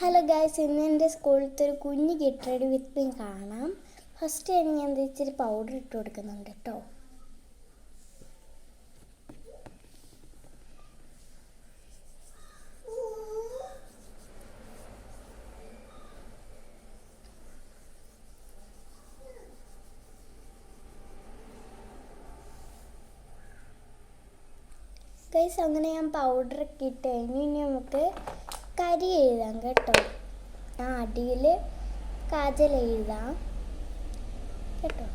Hello guys, ഇന്ന് എൻ്റെ സ്കൂളിലത്തെ ഒരു കുഞ്ഞ് ഗെറ്റ് റെഡി വിത്ത് മീ കാണാം. ഫസ്റ്റ് ഞാൻ ഇച്ചിരി പൗഡർ ഇട്ട് കൊടുക്കുന്നുണ്ട് കേട്ടോ. ഗൈസ്, അങ്ങനെ ഞാൻ പൗഡറൊക്കെ ഇട്ട് കഴിഞ്ഞ് ഇനി നമുക്ക് കരി എഴുതാം കേട്ടോ. അടിയിൽ കാജൽ എഴുതാം കേട്ടോ.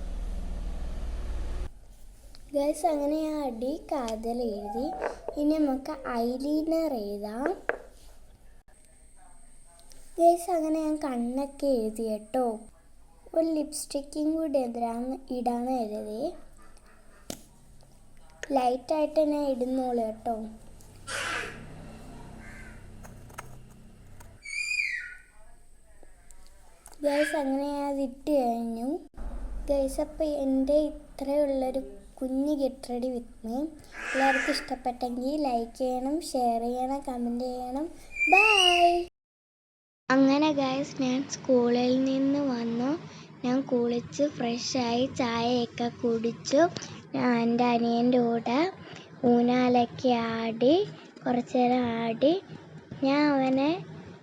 ഗൈസ്, അങ്ങനെ ഞാൻ അടി കാജൽ എഴുതി. ഇനി നമുക്ക് ഐലൈനർ എഴുതാം. ഗൈസ്, അങ്ങനെ ഞാൻ കണ്ണൊക്കെ എഴുതി കേട്ടോ. ഒരു ലിപ്സ്റ്റിക്കും കൂടി ഇടാന്ന് എഴുതി. ലൈറ്റായിട്ട് തന്നെ ഇടുന്നോളൂ കേട്ടോ. ഗൈസ്, അങ്ങനെ ഞാൻ അതിട്ട് കഴിഞ്ഞു. ഗൈസ്, അപ്പോൾ എൻ്റെ ഇത്രയുള്ളൊരു കുഞ്ഞ് ഗെറ്റ് റെഡി വിത്ത് മീ എല്ലാവർക്കും ഇഷ്ടപ്പെട്ടെങ്കിൽ ലൈക്ക് ചെയ്യണം, ഷെയർ ചെയ്യണം, കമൻറ്റ് ചെയ്യണം. ബൈ. അങ്ങനെ ഗൈസ്, ഞാൻ സ്കൂളിൽ നിന്ന് വന്നു. ഞാൻ കുളിച്ച് ഫ്രഷായി ചായയൊക്കെ കുടിച്ചു. ഞാൻ എൻ്റെ അനിയൻ്റെ കൂടെ ഊഞ്ഞാലൊക്കെ ആടി കുറച്ച് നേരം ആടി. ഞാൻ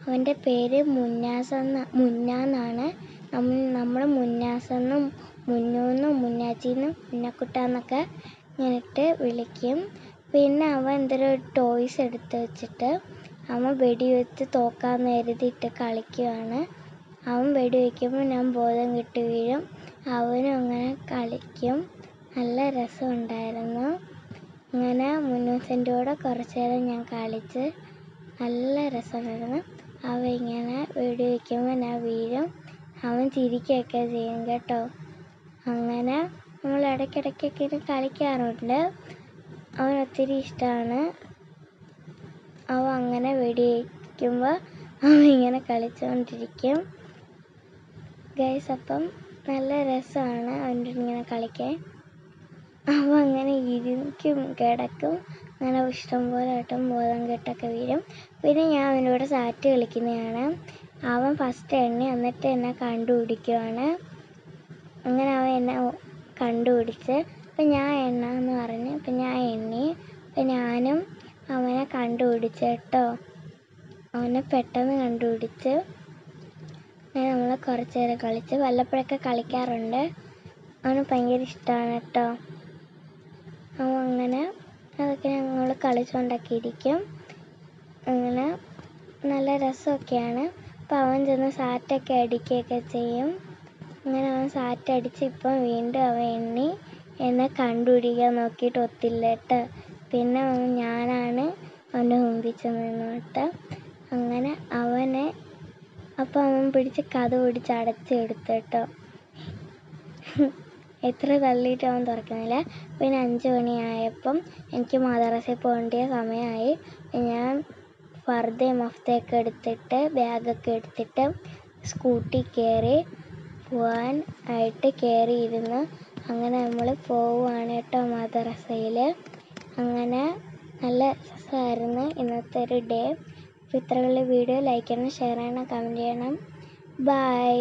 അവൻ്റെ പേര് മുന്നാന്നാണ്. നമ്മൾ മുന്നാസെന്നും മുന്നൂന്നും മുന്നാച്ചിന്നും മുന്നക്കുട്ടാന്നൊക്കെ ഇങ്ങനിട്ട് വിളിക്കും. പിന്നെ അവൻ എന്തൊരു ടോയ്സ് എടുത്ത് വെച്ചിട്ട് അവൻ വെടിവെച്ച് തോക്കാന്ന് കരുതിയിട്ട് കളിക്കുകയാണ്. അവൻ വെടിവെക്കുമ്പോൾ ഞാൻ ബോധം കെട്ട് വീഴും. അവനും അങ്ങനെ കളിക്കും. നല്ല രസമുണ്ടായിരുന്നു. അങ്ങനെ മുന്നൂസിൻ്റെ കൂടെ കുറച്ച് നേരം ഞാൻ കളിച്ച് നല്ല രസമുണ്ടായിരുന്നു. അവൻ ഇങ്ങനെ വെടിവെക്കുമ്പോൾ ഞാൻ വീഴും. അവൻ ചിരിക്കുകയൊക്കെ ചെയ്യും കേട്ടോ. അങ്ങനെ നമ്മൾ ഇടയ്ക്കിടയ്ക്കൊക്കെ ഇത് കളിക്കാറുണ്ട്. അവൻ ഒത്തിരി ഇഷ്ടമാണ്. അവൻ അങ്ങനെ വെടിവെക്കുമ്പോൾ അവൻ ഇങ്ങനെ കളിച്ചുകൊണ്ടിരിക്കും. ഗൈസ്, അപ്പം നല്ല രസമാണ് അവൻ്റെ ഇങ്ങനെ കളിക്കാൻ. അവൻ അങ്ങനെ ഇരിക്കും, കിടക്കും, അങ്ങനെ ഇഷ്ടംപോലെ ആയിട്ടും ബോധം കെട്ടൊക്കെ വീഴും. പിന്നെ ഞാൻ അവൻ്റെ കൂടെ സാറ്റ് കളിക്കുന്നതാണ്. അവൻ ഫസ്റ്റ് എണ്ണി എന്നിട്ട് എന്നെ കണ്ടുപിടിക്കുവാണ്. അങ്ങനെ അവൻ എന്നെ കണ്ടുപിടിച്ച് അപ്പം ഞാൻ എണ്ണാന്ന് പറഞ്ഞ് അപ്പം ഞാൻ എണ്ണി. അപ്പം ഞാനും അവനെ കണ്ടുപിടിച്ച് കേട്ടോ. അവനെ പെട്ടെന്ന് കണ്ടുപിടിച്ച്. അങ്ങനെ നമ്മൾ കുറച്ച് നേരം കളിച്ച് വല്ലപ്പോഴൊക്കെ കളിക്കാറുണ്ട്. അവന് ഭയങ്കര ഇഷ്ടമാണ് കേട്ടോ. അവൻ അങ്ങനെ അതൊക്കെ ഞങ്ങൾ കളിച്ചുകൊണ്ടൊക്കെ ഇരിക്കും. അങ്ങനെ നല്ല രസമൊക്കെയാണ്. അപ്പോൾ അവൻ ചെന്ന് സാറ്റൊക്കെ അടിക്കുകയൊക്കെ ചെയ്യും. അങ്ങനെ അവൻ സാറ്റ് അടിച്ച് ഇപ്പം വീണ്ടും അവൻ എന്നെ കണ്ടുപിടിക്കാൻ നോക്കിയിട്ട് ഒത്തില്ല കേട്ടോ. പിന്നെ ഞാനാണ് അവൻ്റെ മുമ്പിൽ ചെന്ന് നിന്നിട്ട് അങ്ങനെ അവനെ അപ്പം അവൻ പിടിച്ച് കഥ പിടിച്ച് അടച്ചെടുത്തു കേട്ടോ. എത്ര തള്ളിയിട്ട് അവൻ തുറക്കുന്നില്ല. പിന്നെ 5 മണിയായപ്പം എനിക്ക് മദ്രസയിൽ പോകേണ്ട സമയമായി. ഞാൻ ഫർദയും മഫ്തയൊക്കെ എടുത്തിട്ട് ബാഗൊക്കെ എടുത്തിട്ട് സ്കൂട്ടി പോകാൻ ആയിട്ട് കയറിയിരുന്നു. അങ്ങനെ നമ്മൾ പോവുകയാണ് കേട്ടോ മദ്രസയിൽ. അങ്ങനെ നല്ല രസമായിരുന്നു ഇന്നത്തെ ഒരു ഡേ. അപ്പോൾ ഇത്രയുള്ള വീഡിയോ ലൈക്ക് ചെയ്യണം, ഷെയർ ചെയ്യണം, കമൻറ്റ് ചെയ്യണം. ബൈ.